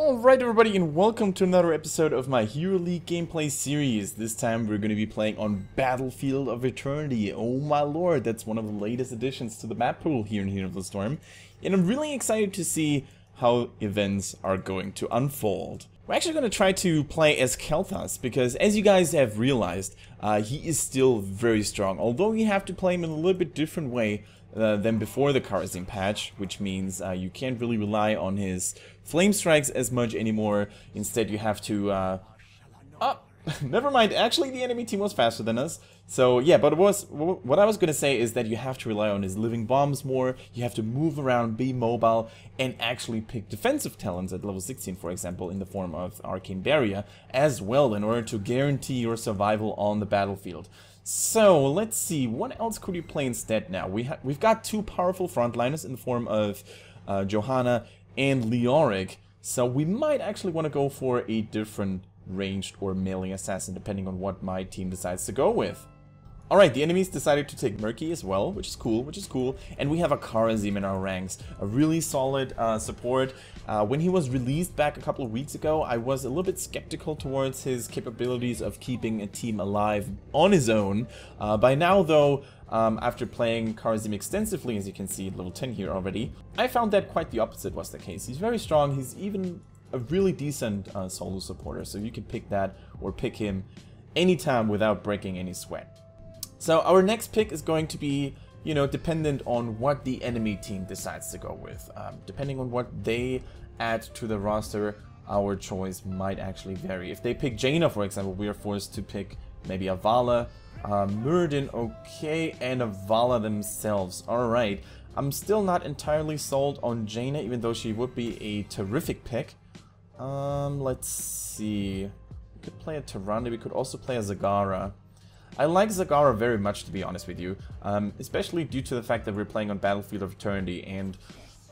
Alright everybody, and welcome to another episode of my Hero League gameplay series. This time we're going to be playing on Battlefield of Eternity. Oh my lord, that's one of the latest additions to the map pool here in Hero of the Storm. And I'm really excited to see how events are going to unfold. We're actually going to try to play as Kel'Thas, because as you guys have realized, he is still very strong. Although you have to play him in a little bit different way than before the Kharazim patch, which means you can't really rely on his flame strikes as much anymore. Instead you have to never mind, actually the enemy team was faster than us. So yeah, but what I was gonna say is that you have to rely on his living bombs more, you have to move around, be mobile, and actually pick defensive talents at level 16, for example, in the form of Arcane Barrier, as well, in order to guarantee your survival on the battlefield. So let's see, what else could you play instead now? We've got two powerful frontliners in the form of Johanna and Leoric, so we might actually want to go for a different ranged or melee assassin, depending on what my team decides to go with. Alright, the enemies decided to take Murky as well, which is cool, and we have a Kharazim in our ranks, a really solid support. When he was released back a couple of weeks ago, I was a little bit skeptical towards his capabilities of keeping a team alive on his own. By now though, after playing Kharazim extensively, as you can see at level 10 here already, I found that quite the opposite was the case. He's very strong, he's even a really decent solo supporter, so you can pick that or pick him anytime without breaking any sweat. So our next pick is going to be, you know, dependent on what the enemy team decides to go with. Depending on what they add to the roster, our choice might actually vary. If they pick Jaina, for example, we are forced to pick maybe a Vala, Muradin, okay, and a Vala themselves. Alright, I'm still not entirely sold on Jaina, even though she would be a terrific pick. Let's see. We could play a Tyrande, we could also play a Zagara. I like Zagara very much, to be honest with you, especially due to the fact that we're playing on Battlefield of Eternity, and,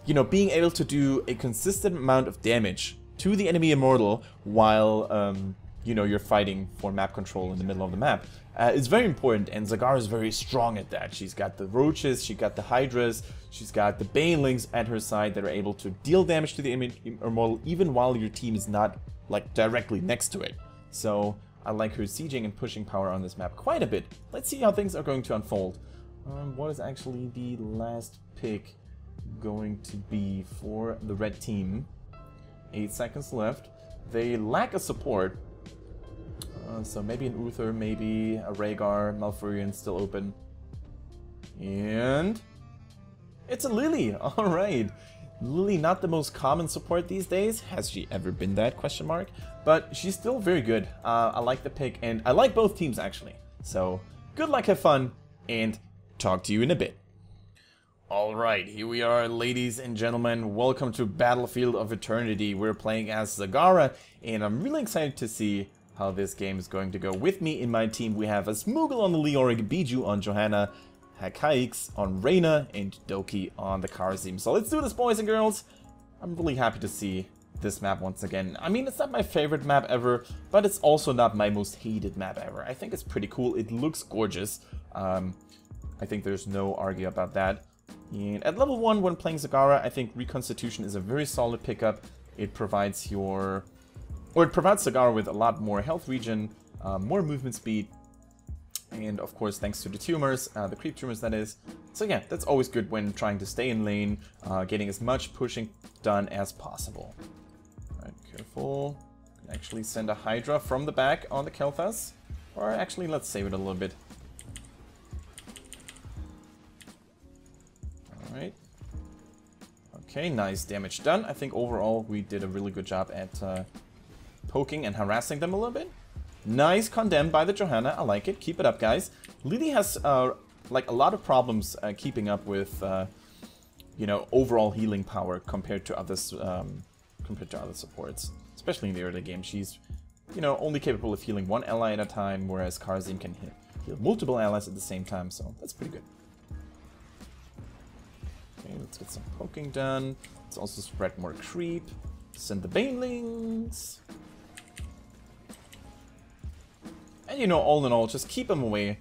you know, being able to do a consistent amount of damage to the enemy immortal while, you know, you're fighting for map control in the middle of the map is very important, and Zagara is very strong at that. She's got the roaches, she's got the hydras, she's got the banelings at her side that are able to deal damage to the enemy immortal even while your team is not, like, directly next to it. So I like her sieging and pushing power on this map quite a bit. Let's see how things are going to unfold. What is actually the last pick going to be for the red team? 8 seconds left. They lack a support. So maybe an Uther, maybe a Rhaegar, Malfurion still open. And it's a Lily! Alright. Lily, not the most common support these days. Has she ever been that? Question mark. But she's still very good. I like the pick, and I like both teams actually. So good luck, have fun, and talk to you in a bit. Alright, here we are, ladies and gentlemen. Welcome to Battlefield of Eternity. We're playing as Zagara, and I'm really excited to see how this game is going to go. With me in my team we have a Smoogle on the Leoric, Biju on Johanna, Hakaix on Raynor, and Doki on the Kharazim. So let's do this, boys and girls. I'm really happy to see this map once again. I mean, it's not my favorite map ever, but it's also not my most hated map ever. I think it's pretty cool. It looks gorgeous. I think there's no argue about that. And at level 1, when playing Zagara, I think Reconstitution is a very solid pickup. It provides Zagara with a lot more health regen, more movement speed, and of course thanks to the tumors, the creep tumors that is. So yeah, that's always good when trying to stay in lane, getting as much pushing done as possible. Alright, careful. Can actually send a Hydra from the back on the Kel'Thas. Or actually, let's save it a little bit. Alright. Okay, nice damage done. I think overall we did a really good job at poking and harassing them a little bit. Nice condemned by the Johanna. I like it. Keep it up, guys. Lily has like a lot of problems keeping up with you know, overall healing power compared to other supports, especially in the early game. She's, you know, only capable of healing one ally at a time, whereas Kharazim can heal multiple allies at the same time. So that's pretty good. Okay, let's get some poking done. Let's also spread more creep. Send the banelings. And, you know, all in all, just keep them away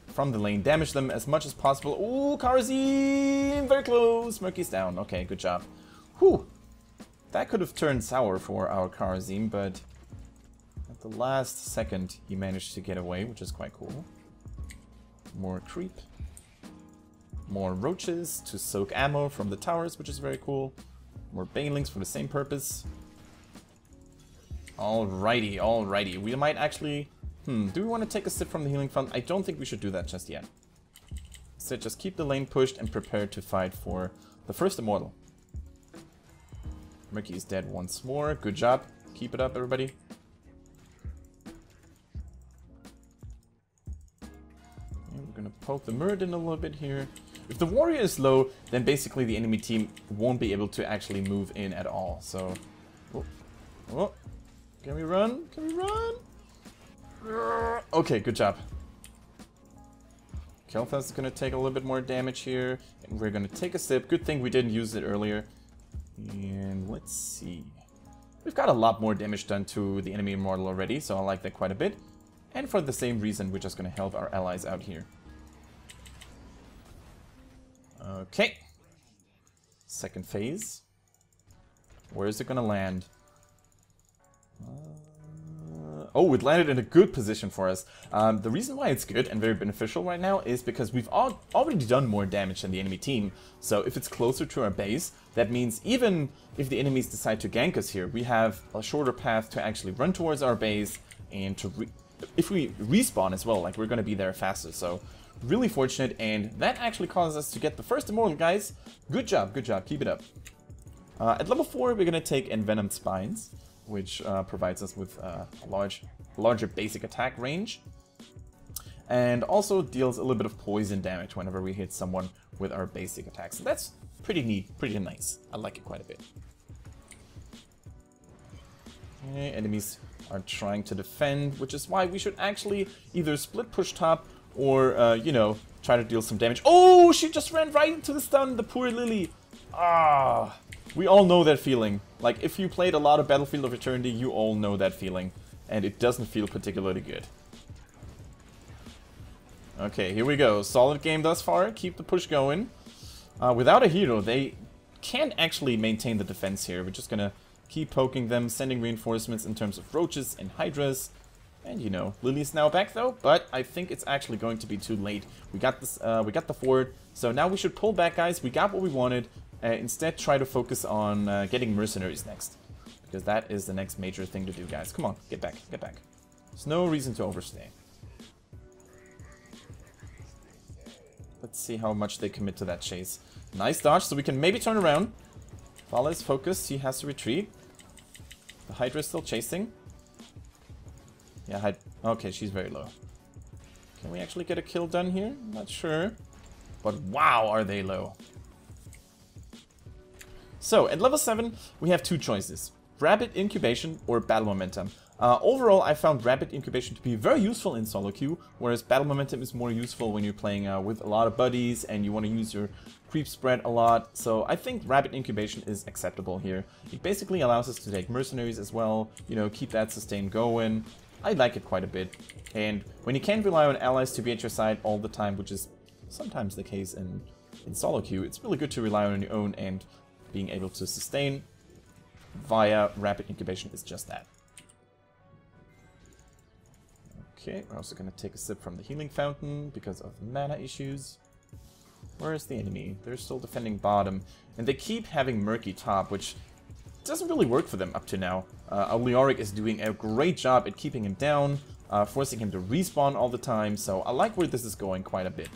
from the lane. Damage them as much as possible. Ooh, Kharazim! Very close! Murky's down. Okay, good job. Whew. That could have turned sour for our Kharazim, but at the last second he managed to get away, which is quite cool. More creep. More roaches to soak ammo from the towers, which is very cool. More banelings for the same purpose. Alrighty, alrighty. We might actually... do we want to take a sip from the healing fund? I don't think we should do that just yet. So just keep the lane pushed and prepare to fight for the first immortal. Ricky is dead once more. Good job. Keep it up, everybody. And we're gonna poke the Muradin a little bit here. If the warrior is low, then basically the enemy team won't be able to actually move in at all. So, oh. Can we run? Can we run? Okay, good job. Kel'Thas is gonna take a little bit more damage here, and we're gonna take a sip. Good thing we didn't use it earlier. And let's see. We've got a lot more damage done to the enemy immortal already, so I like that quite a bit. And for the same reason, we're just gonna help our allies out here. Okay. Second phase. Where is it gonna land? Oh, it landed in a good position for us. The reason why it's good and very beneficial right now is because we've already done more damage than the enemy team. So if it's closer to our base, that means even if the enemies decide to gank us here, we have a shorter path to actually run towards our base, and to if we respawn as well, like, we're going to be there faster. So really fortunate, and that actually causes us to get the first immortal, guys. Good job, keep it up. At level 4, we're going to take Envenomed Spines, which provides us with a larger basic attack range, and also deals a little bit of poison damage whenever we hit someone with our basic attacks. And that's pretty neat, pretty nice. I like it quite a bit. Okay, enemies are trying to defend, which is why we should actually either split push top or, you know, try to deal some damage. Oh, she just ran right into the stun, the poor Lily. Ah, we all know that feeling. Like, if you played a lot of Battlefield of Eternity, you all know that feeling. And it doesn't feel particularly good. Okay, here we go. Solid game thus far. Keep the push going. Without a hero, they can't actually maintain the defense here. We're just gonna keep poking them, sending reinforcements in terms of roaches and hydras. And, you know, Lily's now back though, but I think it's actually going to be too late. We got this. We got the fort, so now we should pull back, guys. We got what we wanted. Instead, try to focus on getting mercenaries next, because that is the next major thing to do, guys. Come on, get back, get back. There's no reason to overstay. Let's see how much they commit to that chase. Nice dodge, so we can maybe turn around. Vala is focused, he has to retreat. The Hydra is still chasing. Yeah, okay, she's very low. Can we actually get a kill done here? Not sure. But wow, are they low. So, at level 7, we have two choices. Rapid Incubation or Battle Momentum. Overall, I found Rapid Incubation to be very useful in solo queue, whereas Battle Momentum is more useful when you're playing with a lot of buddies and you want to use your creep spread a lot. So I think Rapid Incubation is acceptable here. It basically allows us to take mercenaries as well, you know, keep that sustain going. I like it quite a bit. And when you can't rely on allies to be at your side all the time, which is sometimes the case in solo queue, it's really good to rely on your own, and being able to sustain via Rapid Incubation is just that. Okay, we're also going to take a sip from the healing fountain because of mana issues. Where is the enemy? They're still defending bottom, and they keep having murky top, which doesn't really work for them up to now. Leoric is doing a great job at keeping him down, forcing him to respawn all the time, so I like where this is going quite a bit.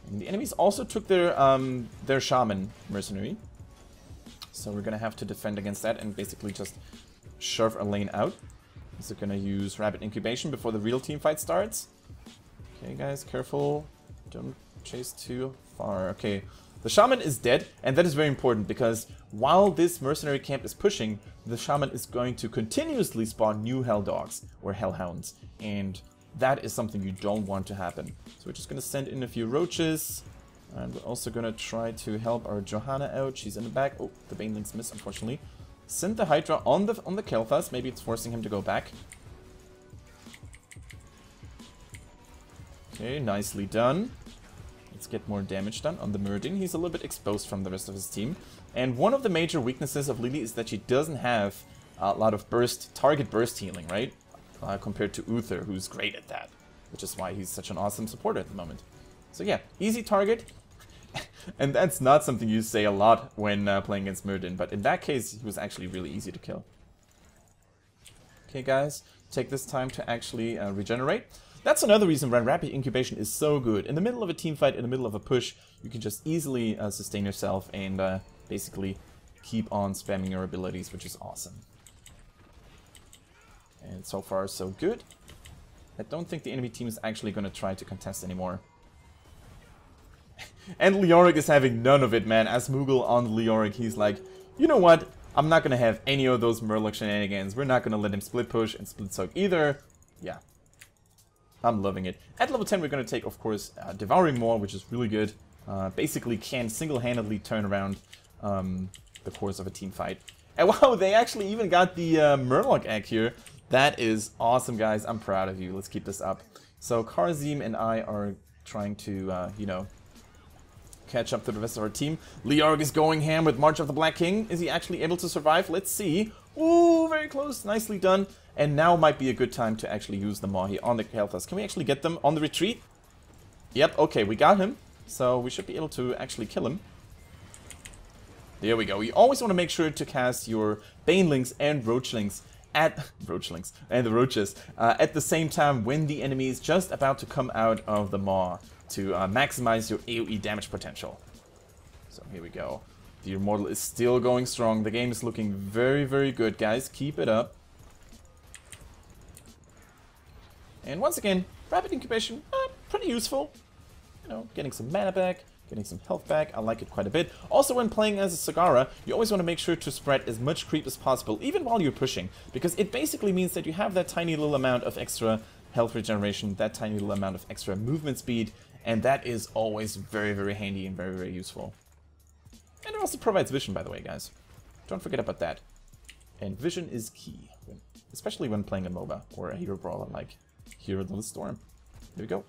And the enemies also took their shaman mercenary, so we're gonna have to defend against that and basically just shove a lane out. So gonna use Rapid Incubation before the real team fight starts. Okay, guys, careful. Don't chase too far. Okay, the shaman is dead, and that is very important because while this mercenary camp is pushing, the shaman is going to continuously spawn new hell dogs or hellhounds, and that is something you don't want to happen. So we're just gonna send in a few roaches. And we're also gonna try to help our Johanna out. She's in the back. Oh, the banelings miss, unfortunately. Send the Hydra on the Kel'Thas. Maybe it's forcing him to go back. Okay, nicely done. Let's get more damage done on the Murdin. He's a little bit exposed from the rest of his team. And one of the major weaknesses of Lily is that she doesn't have a lot of target burst healing, right? Compared to Uther, who's great at that. Which is why he's such an awesome supporter at the moment. So yeah, easy target. And that's not something you say a lot when playing against Murdin. But in that case, he was actually really easy to kill. Okay guys, take this time to actually regenerate. That's another reason why Rapid Incubation is so good. In the middle of a team fight, in the middle of a push, you can just easily sustain yourself and basically keep on spamming your abilities, which is awesome. And so far, so good. I don't think the enemy team is actually going to try to contest anymore. And Leoric is having none of it, man. As Moogle on Leoric, he's like, you know what? I'm not going to have any of those Murloc shenanigans. We're not going to let him split push and split soak either. Yeah. I'm loving it. At level 10, we're going to take, of course, Devouring Maw, which is really good. Basically can single-handedly turn around the course of a team fight. And wow, they actually even got the Murloc egg here. That is awesome, guys. I'm proud of you. Let's keep this up. So Kharazim and I are trying to, you know, catch up to the rest of our team. Leoric is going ham with March of the Black King. Is he actually able to survive? Let's see. Ooh, very close. Nicely done. And now might be a good time to actually use the Maw here on the Kelthas. Can we actually get them on the retreat? Yep, okay, we got him. So we should be able to actually kill him. There we go. You always want to make sure to cast your Banelings and Roachlings at the Roaches at the same time when the enemy is just about to come out of the Maw to maximize your AoE damage potential. So here we go. The Immortal is still going strong. The game is looking very, very good, guys. Keep it up. And once again, Rapid Incubation, pretty useful. You know, getting some mana back, getting some health back. I like it quite a bit. Also, when playing as a Zagara, you always want to make sure to spread as much creep as possible, even while you're pushing. Because it basically means that you have that tiny little amount of extra health regeneration, that tiny little amount of extra movement speed, and that is always very, very handy and very, very useful. And it also provides vision, by the way, guys. Don't forget about that. And vision is key, especially when playing a MOBA or a hero brawler like Hero of the Storm. Here we go.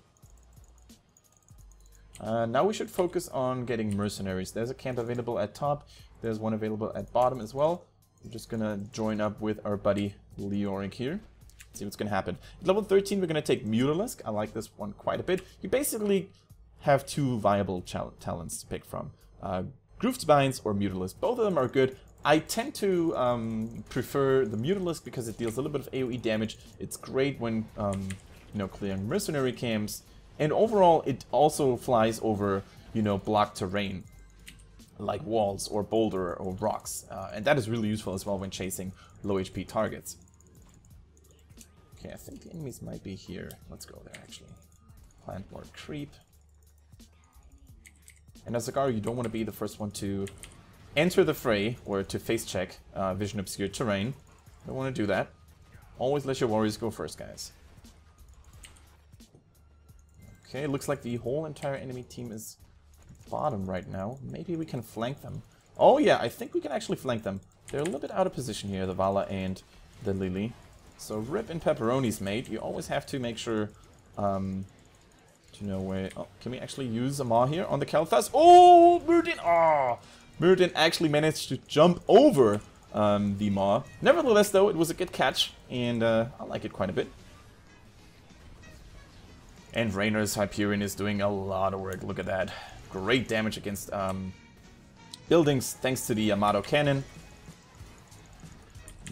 Now we should focus on getting mercenaries. There's a camp available at top. There's one available at bottom as well. We're just gonna join up with our buddy Leoric here. See what's gonna happen. At level 13, we're gonna take Mutalisk. I like this one quite a bit. You basically have two viable talents to pick from. Grooved Binds or Mutalisk. Both of them are good. I tend to prefer the Mutalisk because it deals a little bit of AoE damage. It's great when you know, clearing mercenary camps, and overall it also flies over, you know, blocked terrain like walls or boulder or rocks, and that is really useful as well when chasing low HP targets. Okay, I think the enemies might be here. Let's go there actually. Plant more creep. And as Zagara, you don't want to be the first one to enter the fray or to face check vision obscured terrain. Don't want to do that. Always let your warriors go first, guys. Okay, it looks like the whole entire enemy team is bottom right now. Maybe we can flank them. Oh yeah, I think we can actually flank them. They're a little bit out of position here, the Vala and the Lily. So rip and pepperonis, mate. You always have to make sure to know where... Oh, can we actually use a Maw here on the Kelthas? Oh, Murdin! Oh! Murdin actually managed to jump over the Maw. Nevertheless, though, it was a good catch, and I like it quite a bit. And Raynor's Hyperion is doing a lot of work. Look at that. Great damage against buildings thanks to the Yamato cannon.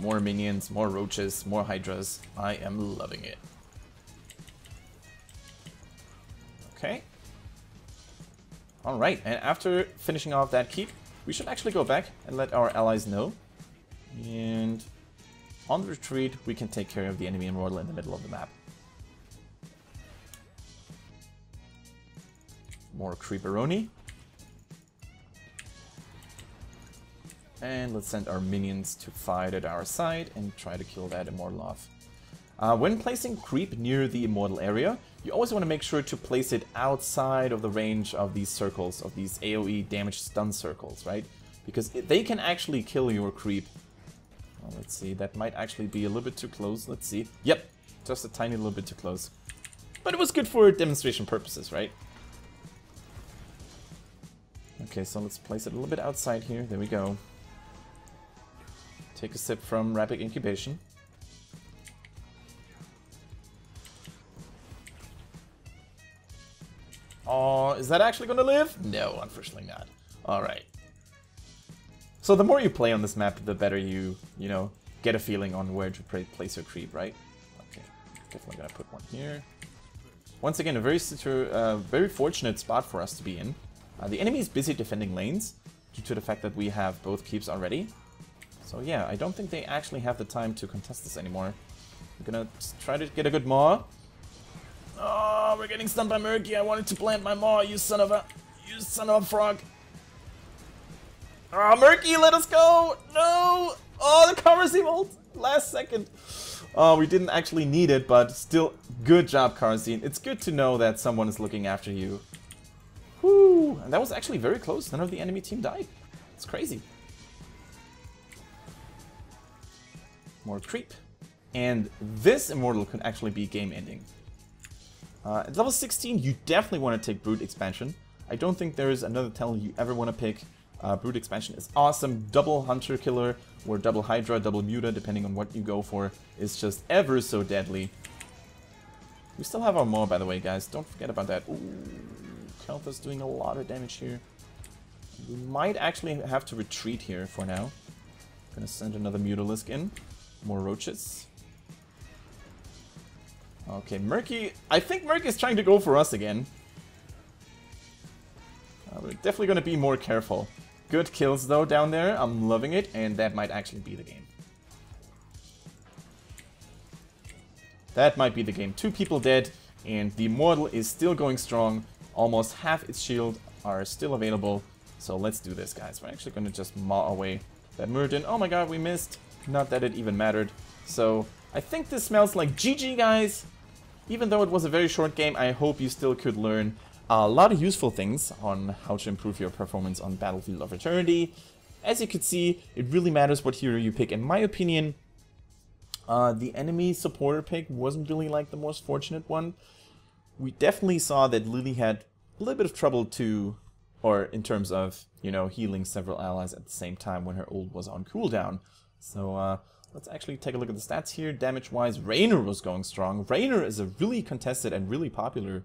More minions, more roaches, more hydras. I am loving it. Okay. Alright, and after finishing off that keep, we should actually go back and let our allies know. And on the retreat, we can take care of the enemy Immortal in the middle of the map. More Creeperoni. And let's send our minions to fight at our side and try to kill that Immortal off. When placing creep near the Immortal area, you always want to make sure to place it outside of the range of these circles, of these AoE damage stun circles, right? Because they can actually kill your creep. Well, let's see, that might actually be a little bit too close. Let's see. Yep, just a tiny little bit too close. But it was good for demonstration purposes, right? Okay, so let's place it a little bit outside here. There we go. Take a sip from Rapid Incubation. Oh, is that actually gonna live? No, unfortunately not. Alright. So the more you play on this map, the better you know, get a feeling on where to place your creep, right? Okay, definitely gonna put one here. Once again, a very fortunate spot for us to be in. The enemy is busy defending lanes, due to the fact that we have both keeps already. So yeah, I don't think they actually have the time to contest this anymore. I'm gonna try to get a good maw. Oh, we're getting stunned by Murky. I wanted to plant my maw, you son of a frog. Oh, Murky, let us go! No! Oh, the Kharazim ult! Last second. Oh, we didn't actually need it, but still, good job, Kharazim. It's good to know that someone is looking after you. Whoo! And that was actually very close. None of the enemy team died. It's crazy. More creep. And this Immortal could actually be game-ending. At level 16, you definitely want to take Brute Expansion. I don't think there is another talent you ever want to pick. Brute Expansion is awesome. Double Hunter Killer, or double Hydra, double Muta, depending on what you go for, is just ever so deadly. We still have our Maw, by the way, guys. Don't forget about that. Ooh, Kel'Thur's doing a lot of damage here. We might actually have to retreat here for now. Gonna send another Mutalisk in. More roaches. Okay, Murky. I think Murky is trying to go for us again. We're definitely going to be more careful. Good kills though down there. I'm loving it, and that might actually be the game. That might be the game. 2 people dead, and the Immortal is still going strong. Almost half its shield are still available. So let's do this, guys. We're actually going to just maw away that Muradin. Oh my god, we missed. Not that it even mattered. So I think this smells like GG, guys. Even though it was a very short game, I hope you still could learn a lot of useful things on how to improve your performance on Battlefield of Eternity. As you can see, it really matters what hero you pick. In my opinion, the enemy supporter pick wasn't really like the most fortunate one. We definitely saw that Lily had a little bit of trouble or in terms of, you know, healing several allies at the same time when her ult was on cooldown. So, let's actually take a look at the stats here. Damage-wise, Raynor was going strong. Raynor is a really contested and really popular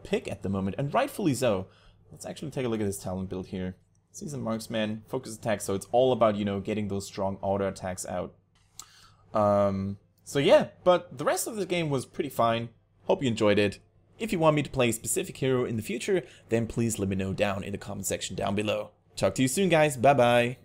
pick at the moment, and rightfully so. Let's actually take a look at his talent build here. Seasoned Marksman, focus attack, so it's all about, you know, getting those strong auto attacks out. So yeah, but the rest of the game was pretty fine. Hope you enjoyed it. If you want me to play a specific hero in the future, then please let me know down in the comment section down below. Talk to you soon, guys. Bye-bye.